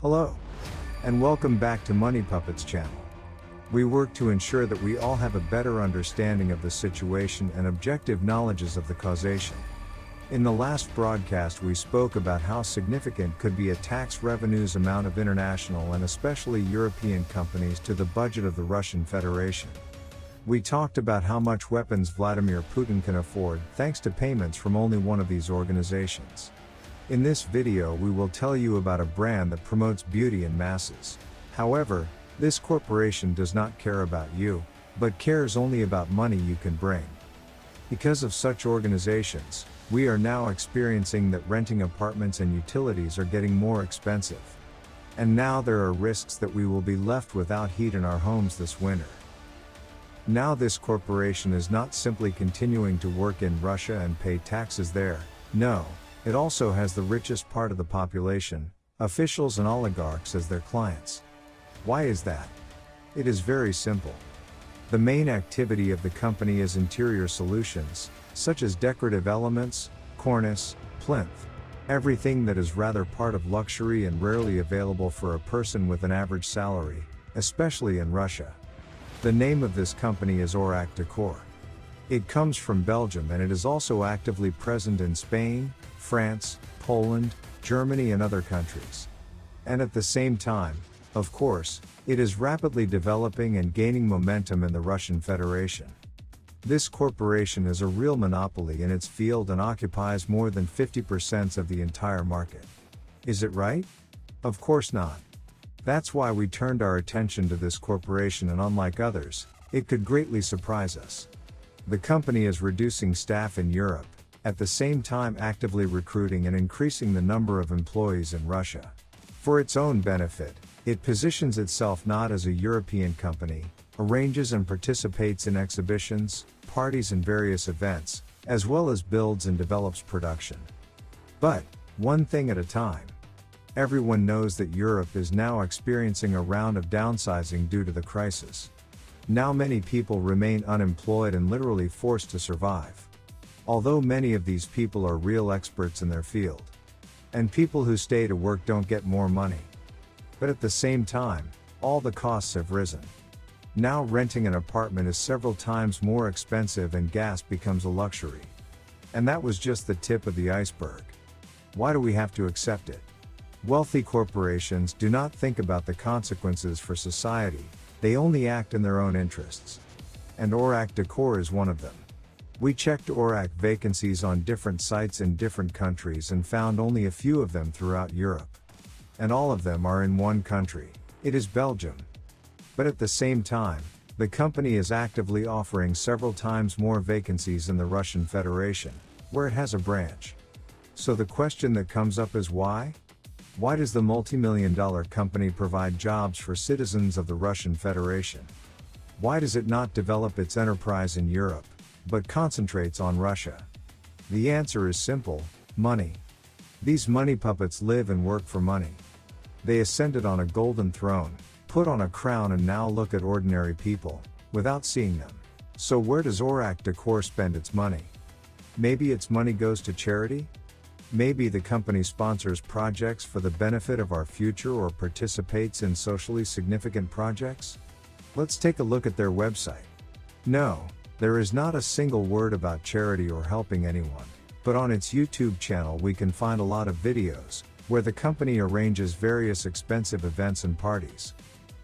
Hello, and welcome back to Money Puppets channel. We work to ensure that we all have a better understanding of the situation and objective knowledges of the causation. In the last broadcast we spoke about how significant could be a tax revenues amount of international and especially European companies to the budget of the Russian Federation. We talked about how much weapons Vladimir Putin can afford thanks to payments from only one of these organizations. In this video we will tell you about a brand that promotes beauty in masses. However, this corporation does not care about you, but cares only about money you can bring. Because of such organizations, we are now experiencing that renting apartments and utilities are getting more expensive. And now there are risks that we will be left without heat in our homes this winter. Now this corporation is not simply continuing to work in Russia and pay taxes there, no, it also has the richest part of the population, officials and oligarchs as their clients. Why is that? It is very simple. The main activity of the company is interior solutions, such as decorative elements, cornice, plinth, everything that is rather part of luxury and rarely available for a person with an average salary, especially in Russia. The name of this company is Orac Decor. It comes from Belgium and it is also actively present in Spain, France, Poland, Germany and other countries. And at the same time, of course, it is rapidly developing and gaining momentum in the Russian Federation. This corporation is a real monopoly in its field and occupies more than 50% of the entire market. Is it right? Of course not. That's why we turned our attention to this corporation, and unlike others, it could greatly surprise us. The company is reducing staff in Europe, at the same time actively recruiting and increasing the number of employees in Russia. For its own benefit, it positions itself not as a European company, arranges and participates in exhibitions, parties and various events, as well as builds and develops production. But, one thing at a time. Everyone knows that Europe is now experiencing a round of downsizing due to the crisis. Now many people remain unemployed and literally forced to survive. Although many of these people are real experts in their field. And people who stay to work don't get more money. But at the same time, all the costs have risen. Now renting an apartment is several times more expensive and gas becomes a luxury. And that was just the tip of the iceberg. Why do we have to accept it? Wealthy corporations do not think about the consequences for society, they only act in their own interests. And Orac Decor is one of them. We checked Orac vacancies on different sites in different countries and found only a few of them throughout Europe. And all of them are in one country, it is Belgium. But at the same time, the company is actively offering several times more vacancies in the Russian Federation, where it has a branch. So the question that comes up is why? Why does the multi-million-dollar company provide jobs for citizens of the Russian Federation? Why does it not develop its enterprise in Europe, but concentrates on Russia? The answer is simple: money. These money puppets live and work for money. They ascended on a golden throne, put on a crown, and now look at ordinary people, without seeing them. So where does Orac Decor spend its money? Maybe its money goes to charity? Maybe the company sponsors projects for the benefit of our future or participates in socially significant projects? Let's take a look at their website. No, there is not a single word about charity or helping anyone, but on its YouTube channel we can find a lot of videos, where the company arranges various expensive events and parties.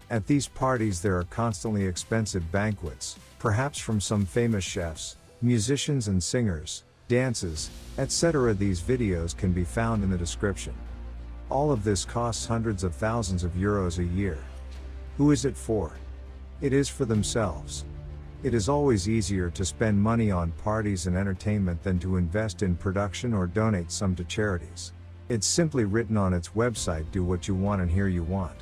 At these parties there are constantly expensive banquets, perhaps from some famous chefs, musicians and singers, dances, etc. These videos can be found in the description. All of this costs hundreds of thousands of euros a year. Who is it for? It is for themselves. It is always easier to spend money on parties and entertainment than to invest in production or donate some to charities. It's simply written on its website: do what you want and here you want.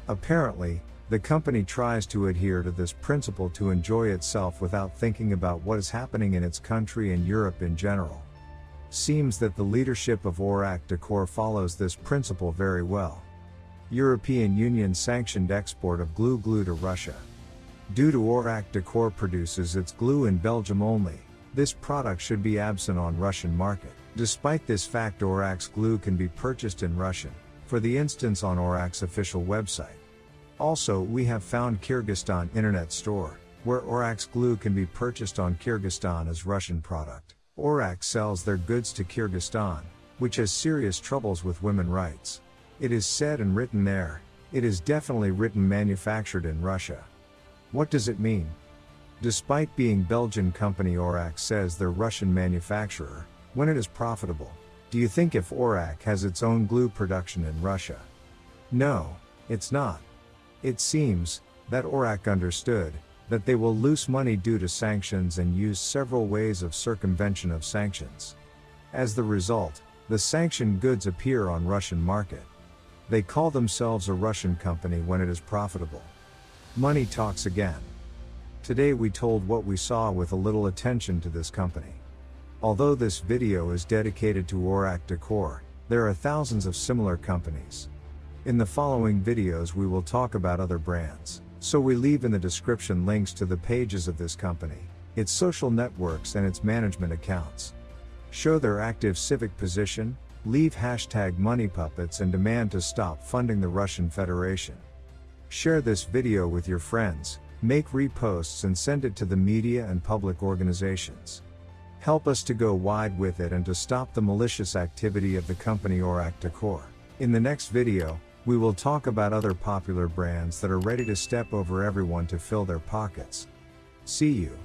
Apparently, the company tries to adhere to this principle to enjoy itself without thinking about what is happening in its country and Europe in general. Seems that the leadership of Orac Decor follows this principle very well. European Union sanctioned export of glue to Russia. Due to Orac Decor produces its glue in Belgium only, this product should be absent on Russian market. Despite this fact, Orac's glue can be purchased in Russian, for the instance on Orac's official website. Also, we have found Kyrgyzstan Internet Store, where Orac's glue can be purchased on Kyrgyzstan as Russian product. Orac sells their goods to Kyrgyzstan, which has serious troubles with women rights. It is said and written there, it is definitely written manufactured in Russia. What does it mean? Despite being Belgian company, Orac says they're Russian manufacturer, when it is profitable. Do you think if Orac has its own glue production in Russia? No, it's not. It seems that Orac understood that they will lose money due to sanctions and use several ways of circumvention of sanctions. As the result, the sanctioned goods appear on Russian market. They call themselves a Russian company when it is profitable. Money talks again. Today we told what we saw with a little attention to this company. Although this video is dedicated to Orac Decor, there are thousands of similar companies. In the following videos we will talk about other brands, so we leave in the description links to the pages of this company, its social networks and its management accounts. Show their active civic position, leave hashtag moneypuppets and demand to stop funding the Russian Federation. Share this video with your friends, make reposts and send it to the media and public organizations. Help us to go wide with it and to stop the malicious activity of the company Orac Decor. In the next video, we will talk about other popular brands that are ready to step over everyone to fill their pockets. See you.